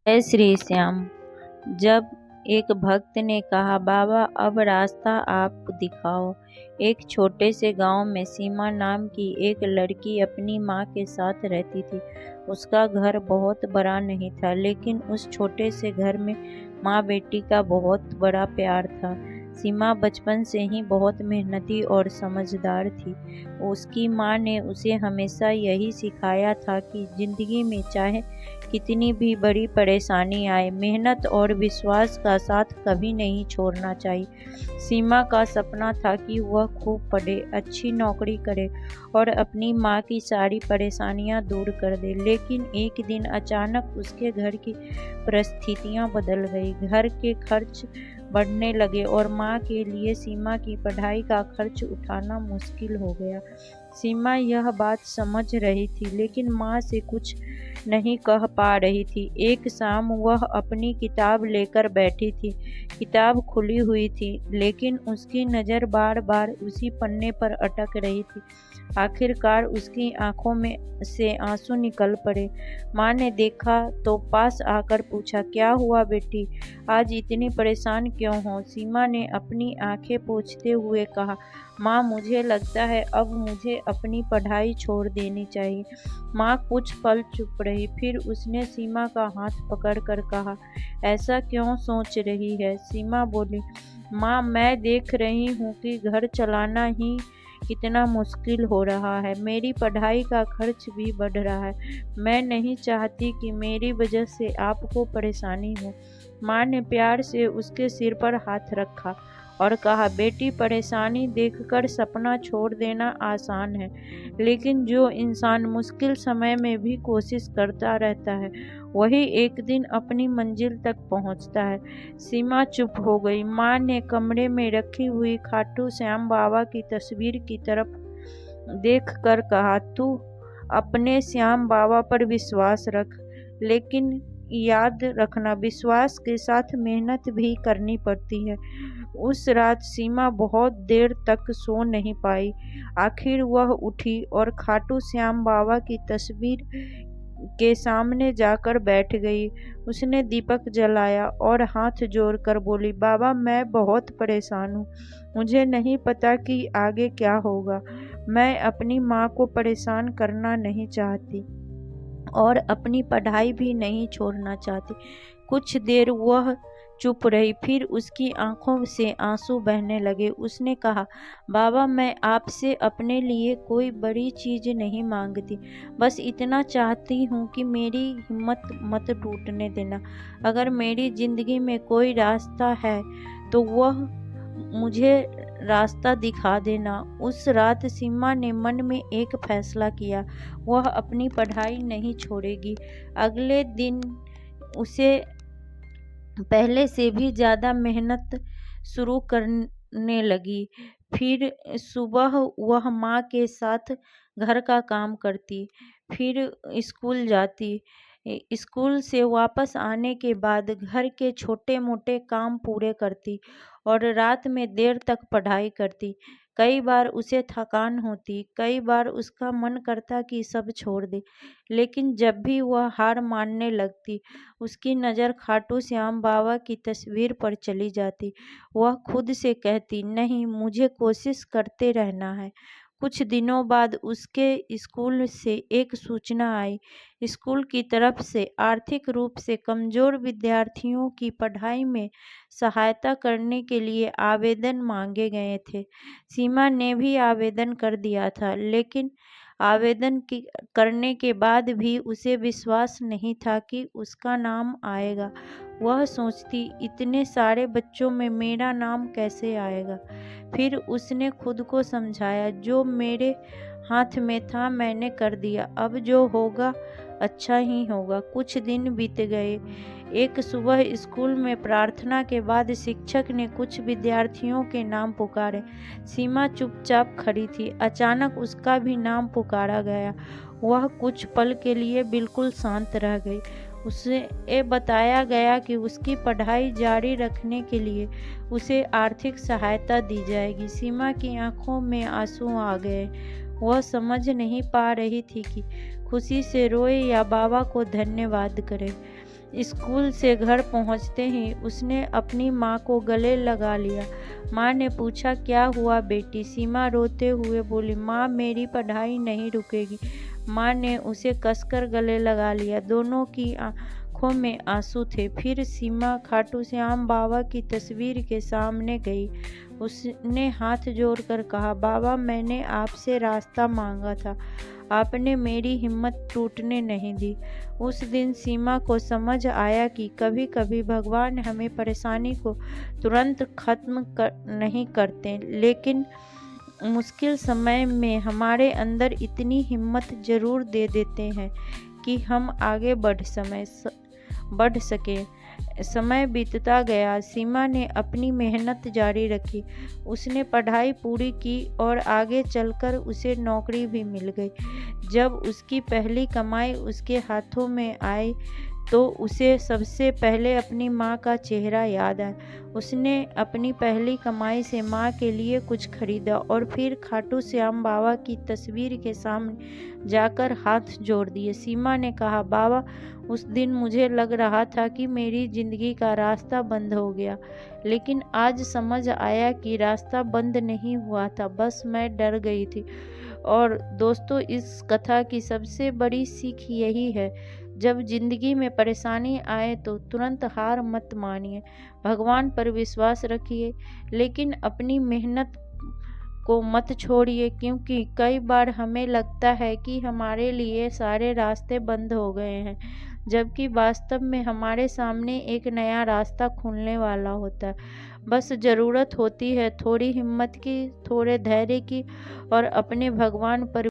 जय श्री श्याम। जब एक भक्त ने कहा, बाबा अब रास्ता आप दिखाओ। एक छोटे से गांव में सीमा नाम की एक लड़की अपनी माँ के साथ रहती थी। उसका घर बहुत बड़ा नहीं था, लेकिन उस छोटे से घर में माँ बेटी का बहुत बड़ा प्यार था। सीमा बचपन से ही बहुत मेहनती और समझदार थी। उसकी माँ ने उसे हमेशा यही सिखाया था कि जिंदगी में चाहे कितनी भी बड़ी परेशानी आए, मेहनत और विश्वास का साथ कभी नहीं छोड़ना चाहिए। सीमा का सपना था कि वह खूब पढ़े, अच्छी नौकरी करे और अपनी माँ की सारी परेशानियां दूर कर दे। लेकिन एक दिन अचानक उसके घर की परिस्थितियां बदल गई। घर के खर्च बढ़ने लगे और माँ के लिए सीमा की पढ़ाई का खर्च उठाना मुश्किल हो गया। सीमा यह बात समझ रही थी, लेकिन माँ से कुछ नहीं कह पा रही थी। एक शाम वह अपनी किताब लेकर बैठी थी। किताब खुली हुई थी, लेकिन उसकी नज़र बार बार उसी पन्ने पर अटक रही थी। आखिरकार उसकी आंखों में से आंसू निकल पड़े। माँ ने देखा तो पास आकर पूछा, क्या हुआ बेटी, आज इतनी परेशान क्यों हो? सीमा ने अपनी आंखें पोंछते हुए कहा, माँ मुझे लगता है अब मुझे अपनी पढ़ाई छोड़ देनी चाहिए। माँ कुछ पल चुप रही, फिर उसने सीमा का हाथ पकड़कर कहा, ऐसा क्यों सोच रही है? सीमा बोली, माँ मैं देख रही हूँ कि घर चलाना ही कितना मुश्किल हो रहा है। मेरी पढ़ाई का खर्च भी बढ़ रहा है। मैं नहीं चाहती कि मेरी वजह से आपको परेशानी हो। माँ ने प्यार से उसके सिर पर हाथ रखा और कहा, बेटी परेशानी देखकर सपना छोड़ देना आसान है, लेकिन जो इंसान मुश्किल समय में भी कोशिश करता रहता है वही एक दिन अपनी मंजिल तक पहुंचता है। सीमा चुप हो गई। माँ ने कमरे में रखी हुई खाटू श्याम बाबा की तस्वीर की तरफ देखकर कहा, तू अपने श्याम बाबा पर विश्वास रख, लेकिन याद रखना विश्वास के साथ मेहनत भी करनी पड़ती है। उस रात सीमा बहुत देर तक सो नहीं पाई। आखिर वह उठी और खाटू श्याम बाबा की तस्वीर के सामने जाकर बैठ गई। उसने दीपक जलाया और हाथ जोड़कर बोली, बाबा मैं बहुत परेशान हूँ। मुझे नहीं पता कि आगे क्या होगा। मैं अपनी माँ को परेशान करना नहीं चाहती और अपनी पढ़ाई भी नहीं छोड़ना चाहती। कुछ देर वह चुप रही, फिर उसकी आंखों से आंसू बहने लगे। उसने कहा, बाबा मैं आपसे अपने लिए कोई बड़ी चीज़ नहीं मांगती, बस इतना चाहती हूँ कि मेरी हिम्मत मत टूटने देना। अगर मेरी ज़िंदगी में कोई रास्ता है तो वह मुझे रास्ता दिखा देना। उस रात सीमा ने मन में एक फैसला किया, वह अपनी पढ़ाई नहीं छोड़ेगी। अगले दिन उसे पहले से भी ज़्यादा मेहनत शुरू करने लगी। फिर सुबह वह माँ के साथ घर का काम करती, फिर स्कूल जाती। स्कूल से वापस आने के बाद घर के छोटे मोटे काम पूरे करती और रात में देर तक पढ़ाई करती। कई बार उसे थकान होती, कई बार उसका मन करता कि सब छोड़ दे, लेकिन जब भी वह हार मानने लगती, उसकी नज़र खाटू श्याम बाबा की तस्वीर पर चली जाती। वह खुद से कहती, नहीं मुझे कोशिश करते रहना है। कुछ दिनों बाद उसके स्कूल से एक सूचना आई। स्कूल की तरफ से आर्थिक रूप से कमज़ोर विद्यार्थियों की पढ़ाई में सहायता करने के लिए आवेदन मांगे गए थे। सीमा ने भी आवेदन कर दिया था, लेकिन करने के बाद भी उसे विश्वास नहीं था कि उसका नाम आएगा। वह सोचती, इतने सारे बच्चों में मेरा नाम कैसे आएगा? फिर उसने खुद को समझाया, जो मेरे हाथ में था मैंने कर दिया, अब जो होगा अच्छा ही होगा। कुछ दिन बीत गए। एक सुबह स्कूल में प्रार्थना के बाद शिक्षक ने कुछ विद्यार्थियों के नाम पुकारे। सीमा चुपचाप खड़ी थी। अचानक उसका भी नाम पुकारा गया। वह कुछ पल के लिए बिल्कुल शांत रह गई। उसे ये बताया गया कि उसकी पढ़ाई जारी रखने के लिए उसे आर्थिक सहायता दी जाएगी। सीमा की आंखों में आंसू आ गए। वह समझ नहीं पा रही थी कि खुशी से रोए या बाबा को धन्यवाद करे। स्कूल से घर पहुंचते ही उसने अपनी माँ को गले लगा लिया। माँ ने पूछा, क्या हुआ बेटी? सीमा रोते हुए बोली, माँ मेरी पढ़ाई नहीं रुकेगी। माँ ने उसे कसकर गले लगा लिया। दोनों की आंखों में आंसू थे। फिर सीमा खाटू श्याम बाबा की तस्वीर के सामने गई। उसने हाथ जोड़कर कहा, बाबा मैंने आपसे रास्ता मांगा था, आपने मेरी हिम्मत टूटने नहीं दी। उस दिन सीमा को समझ आया कि कभी कभी भगवान हमें परेशानी को तुरंत खत्म नहीं करते, लेकिन मुश्किल समय में हमारे अंदर इतनी हिम्मत जरूर दे देते हैं कि हम आगे बढ़ सके। समय बीतता गया। सीमा ने अपनी मेहनत जारी रखी। उसने पढ़ाई पूरी की और आगे चलकर उसे नौकरी भी मिल गई। जब उसकी पहली कमाई उसके हाथों में आई तो उसे सबसे पहले अपनी माँ का चेहरा याद आया। उसने अपनी पहली कमाई से माँ के लिए कुछ खरीदा और फिर खाटू श्याम बाबा की तस्वीर के सामने जाकर हाथ जोड़ दिए। सीमा ने कहा, बाबा उस दिन मुझे लग रहा था कि मेरी जिंदगी का रास्ता बंद हो गया, लेकिन आज समझ आया कि रास्ता बंद नहीं हुआ था, बस मैं डर गई थी। और दोस्तों, इस कथा की सबसे बड़ी सीख यही है, जब जिंदगी में परेशानी आए तो तुरंत हार मत मानिए, भगवान पर विश्वास रखिए, लेकिन अपनी मेहनत को मत छोड़िए, क्योंकि कई बार हमें लगता है कि हमारे लिए सारे रास्ते बंद हो गए हैं, जबकि वास्तव में हमारे सामने एक नया रास्ता खुलने वाला होता है। बस ज़रूरत होती है थोड़ी हिम्मत की, थोड़े धैर्य की और अपने भगवान पर